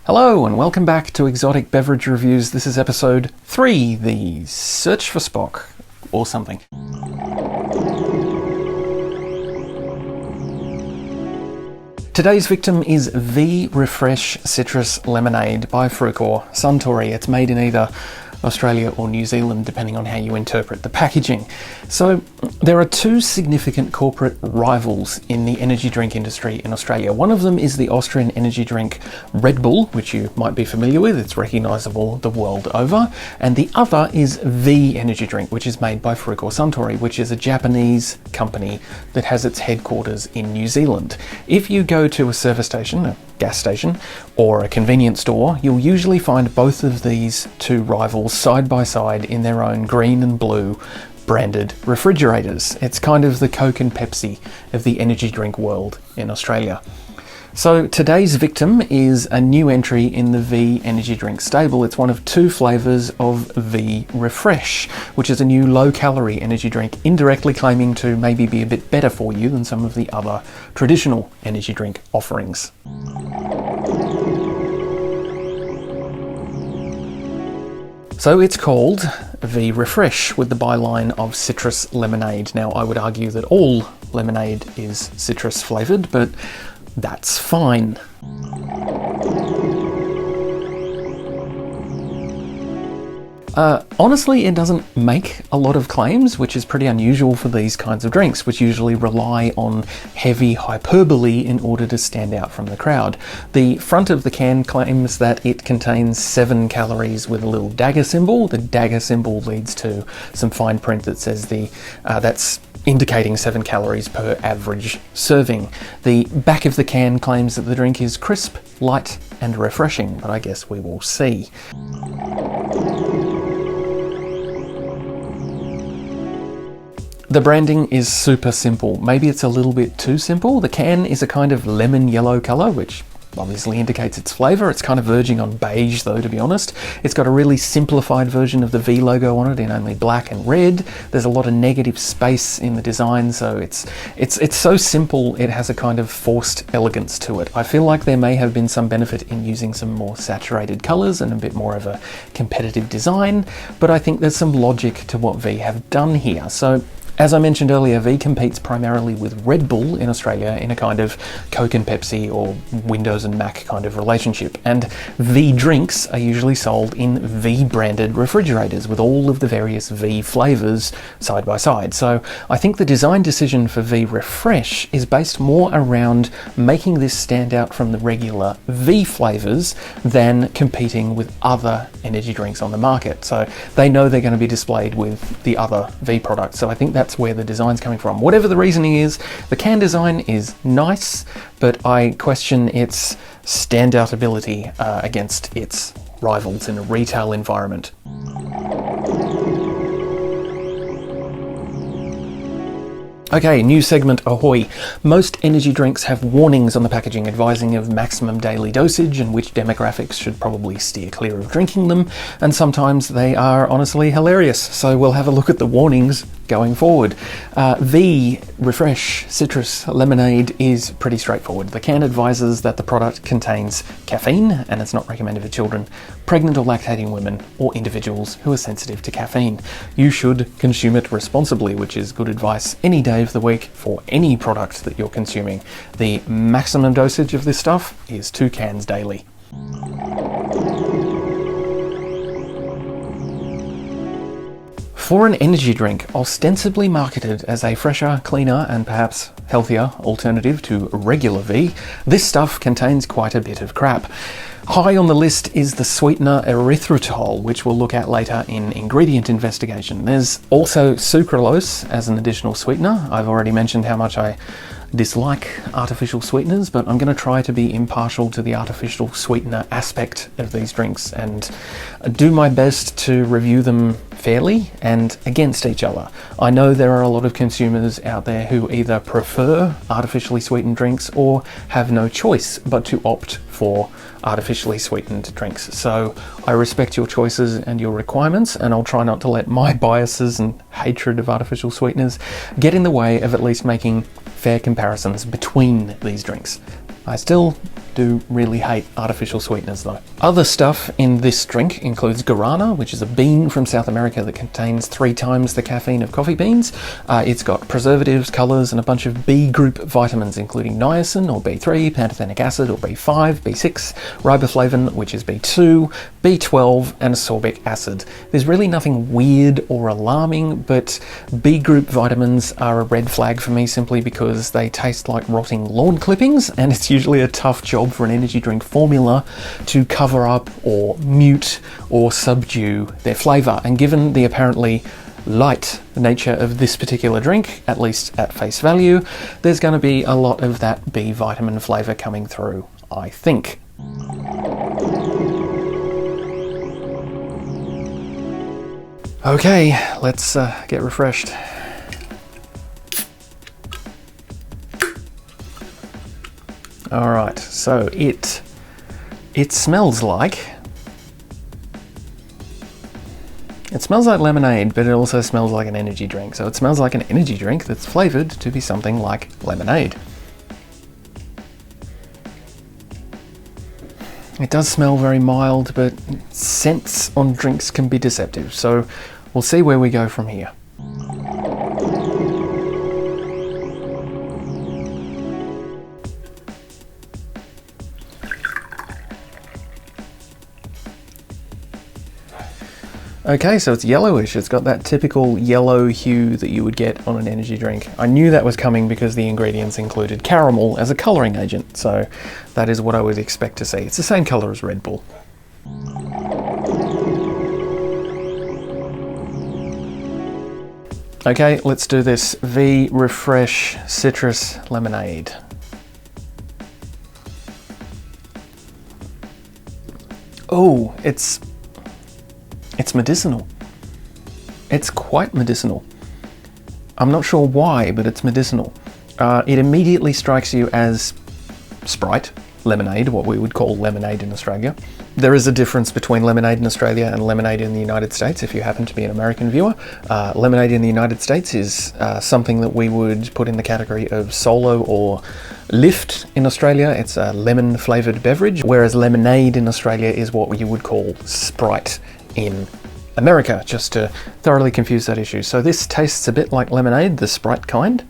Hello and welcome back to Exotic Beverage Reviews. This is episode 3, the search for Spock or something. Today's victim is V Refresh Citrus Lemonade by Frucor Suntory. It's made in either Australia or New Zealand, depending on how you interpret the packaging. So there are two significant corporate rivals in the energy drink industry in Australia. One of them is the Austrian energy drink Red Bull, which you might be familiar with. It's recognisable the world over. And the other is V Energy Drink, which is made by Frucor Suntory, which is a Japanese company that has its headquarters in New Zealand. If you go to a service station, a gas station, or a convenience store, you'll usually find both of these two rivals side by side in their own green and blue branded refrigerators. It's kind of the Coke and Pepsi of the energy drink world in Australia. So today's victim is a new entry in the V Energy Drink stable. It's one of two flavours of V Refresh, which is a new low-calorie energy drink, indirectly claiming to maybe be a bit better for you than some of the other traditional energy drink offerings. So it's called V Refresh with the byline of citrus lemonade. Now, I would argue that all lemonade is citrus flavoured, but that's fine. Honestly, it doesn't make a lot of claims, which is pretty unusual for these kinds of drinks, which usually rely on heavy hyperbole in order to stand out from the crowd. The front of the can claims that it contains 7 calories with a little dagger symbol. The dagger symbol leads to some fine print that says that's indicating 7 calories per average serving. The back of the can claims that the drink is crisp, light, and refreshing, but I guess we will see. The branding is super simple. Maybe it's a little bit too simple. The can is a kind of lemon yellow colour, which obviously indicates its flavour. It's kind of verging on beige though, to be honest. It's got a really simplified version of the V logo on it in only black and red. There's a lot of negative space in the design, so it's so simple it has a kind of forced elegance to it. I feel like there may have been some benefit in using some more saturated colours and a bit more of a competitive design, but I think there's some logic to what V have done here. So as I mentioned earlier, V competes primarily with Red Bull in Australia in a kind of Coke and Pepsi or Windows and Mac kind of relationship. And V drinks are usually sold in V branded refrigerators with all of the various V flavours side by side. So I think the design decision for V Refresh is based more around making this stand out from the regular V flavours than competing with other energy drinks on the market. So they know they're going to be displayed with the other V products. So I think that's where the design's coming from. Whatever the reasoning is, the can design is nice, but I question its standout ability against its rivals in a retail environment. Okay, new segment, ahoy. Most energy drinks have warnings on the packaging advising of maximum daily dosage and which demographics should probably steer clear of drinking them, and sometimes they are honestly hilarious, so we'll have a look at the warnings going forward. V Refresh Citrus Lemonade is pretty straightforward. The can advises that the product contains caffeine and it's not recommended for children, pregnant or lactating women, or individuals who are sensitive to caffeine. You should consume it responsibly, which is good advice any day of the week for any product that you're consuming. The maximum dosage of this stuff is 2 cans daily. For an energy drink ostensibly marketed as a fresher, cleaner, and perhaps healthier alternative to regular V, this stuff contains quite a bit of crap. High on the list is the sweetener erythritol, which we'll look at later in ingredient investigation. There's also sucralose as an additional sweetener. I've already mentioned how much I dislike artificial sweeteners, but I'm going to try to be impartial to the artificial sweetener aspect of these drinks and do my best to review them fairly and against each other. I know there are a lot of consumers out there who either prefer artificially sweetened drinks or have no choice but to opt for artificially sweetened drinks. So I respect your choices and your requirements, and I'll try not to let my biases and hatred of artificial sweeteners get in the way of at least making fair comparisons between these drinks. I still do really hate artificial sweeteners though. Other stuff in this drink includes guarana, which is a bean from South America that contains 3 times the caffeine of coffee beans. It's got preservatives, colours, and a bunch of B group vitamins, including niacin or B3, pantothenic acid or B5, B6, riboflavin, which is B2, B12, and ascorbic acid. There's really nothing weird or alarming, but B group vitamins are a red flag for me simply because they taste like rotting lawn clippings, and it's usually a tough job for an energy drink formula to cover up or mute or subdue their flavour. And given the apparently light nature of this particular drink, at least at face value, there's going to be a lot of that B vitamin flavour coming through, I think. Okay, let's get refreshed. Alright, so it smells like... It smells like lemonade, but it also smells like an energy drink. So it smells like an energy drink that's flavoured to be something like lemonade. It does smell very mild, but scents on drinks can be deceptive. So we'll see where we go from here. Okay, so it's yellowish. It's got that typical yellow hue that you would get on an energy drink. I knew that was coming because the ingredients included caramel as a colouring agent, so that is what I would expect to see. It's the same colour as Red Bull. Okay, let's do this V Refresh Citrus Lemonade. Oh, it's medicinal. It's quite medicinal. I'm not sure why, but it's medicinal. It immediately strikes you as Sprite, lemonade, what we would call lemonade in Australia. There is a difference between lemonade in Australia and lemonade in the United States, if you happen to be an American viewer. Lemonade in the United States is something that we would put in the category of solo or lift in Australia. It's a lemon flavoured beverage, whereas lemonade in Australia is what you would call Sprite in America, just to thoroughly confuse that issue. So this tastes a bit like lemonade, the Sprite kind,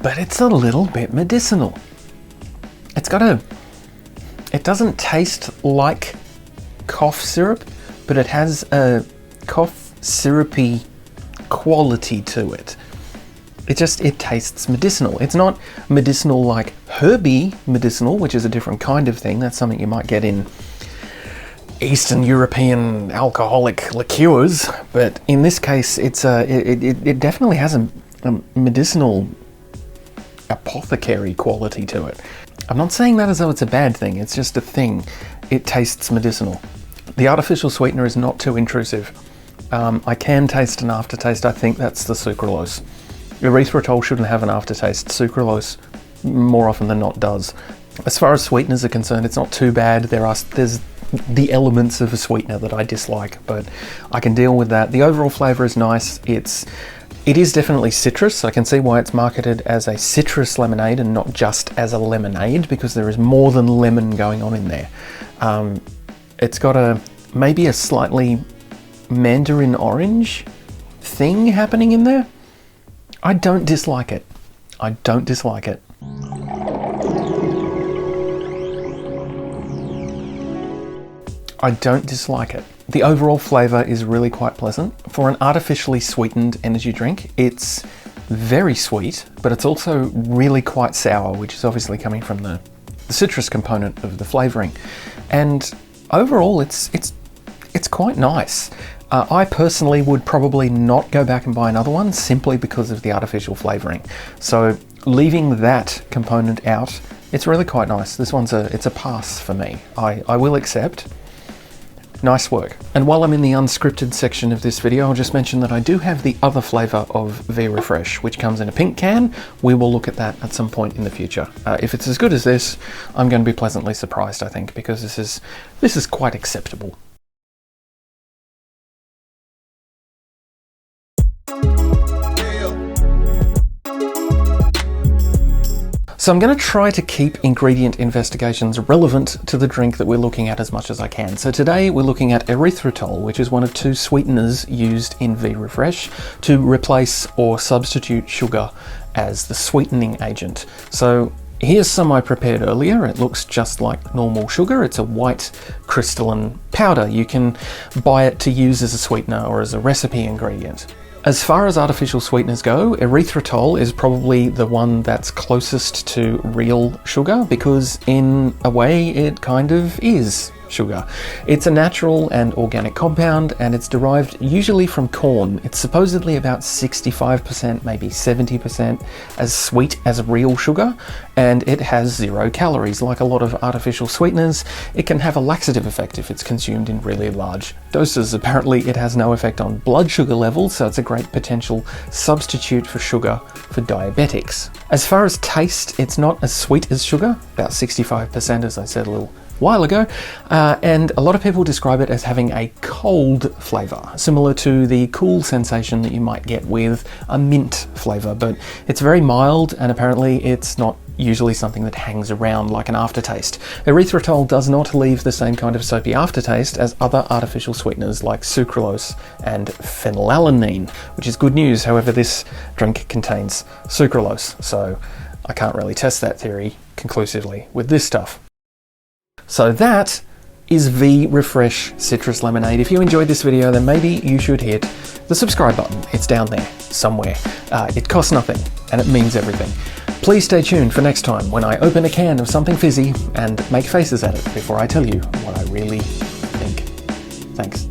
but it's a little bit medicinal. It doesn't taste like cough syrup, but it has a cough syrupy quality to it. It tastes medicinal. It's not medicinal like herby medicinal, which is a different kind of thing. That's something you might get in Eastern European alcoholic liqueurs, but in this case, it definitely has a medicinal apothecary quality to it. I'm not saying that as though it's a bad thing, it's just a thing. It tastes medicinal. The artificial sweetener is not too intrusive. I can taste an aftertaste. I think that's the sucralose. Erythritol shouldn't have an aftertaste. Sucralose more often than not does. As far as sweeteners are concerned, it's not too bad. There's the elements of a sweetener that I dislike, but I can deal with that. The overall flavour is nice. It is definitely citrus. I can see why it's marketed as a citrus lemonade and not just as a lemonade, because there is more than lemon going on in there. It's got maybe a slightly mandarin orange thing happening in there. I don't dislike it. I don't dislike it. I don't dislike it. The overall flavour is really quite pleasant. For an artificially sweetened energy drink, it's very sweet, but it's also really quite sour, which is obviously coming from the citrus component of the flavouring. And overall, it's quite nice. I personally would probably not go back and buy another one simply because of the artificial flavouring. So leaving that component out, it's really quite nice. This one's it's a pass for me. I will accept. Nice work. And while I'm in the unscripted section of this video, I'll just mention that I do have the other flavour of V Refresh, which comes in a pink can. We will look at that at some point in the future. If it's as good as this, I'm going to be pleasantly surprised, I think, because this is quite acceptable. So I'm going to try to keep ingredient investigations relevant to the drink that we're looking at as much as I can. So today we're looking at erythritol, which is one of 2 sweeteners used in V-Refresh to replace or substitute sugar as the sweetening agent. So here's some I prepared earlier. It looks just like normal sugar. It's a white crystalline powder. You can buy it to use as a sweetener or as a recipe ingredient. As far as artificial sweeteners go, erythritol is probably the one that's closest to real sugar because in a way it kind of is sugar. It's a natural and organic compound and it's derived usually from corn. It's supposedly about 65%, maybe 70% as sweet as real sugar, and it has 0 calories. Like a lot of artificial sweeteners, it can have a laxative effect if it's consumed in really large doses. Apparently it has no effect on blood sugar levels, so it's a great potential substitute for sugar for diabetics. As far as taste, it's not as sweet as sugar, about 65% as I said a little while ago, and a lot of people describe it as having a cold flavour, similar to the cool sensation that you might get with a mint flavour, but it's very mild and apparently it's not usually something that hangs around like an aftertaste. Erythritol does not leave the same kind of soapy aftertaste as other artificial sweeteners like sucralose and phenylalanine, which is good news. However, this drink contains sucralose, so I can't really test that theory conclusively with this stuff. So that is V-Refresh Citrus Lemonade. If you enjoyed this video, then maybe you should hit the subscribe button. It's down there somewhere. It costs nothing and it means everything. Please stay tuned for next time when I open a can of something fizzy and make faces at it before I tell you what I really think. Thanks.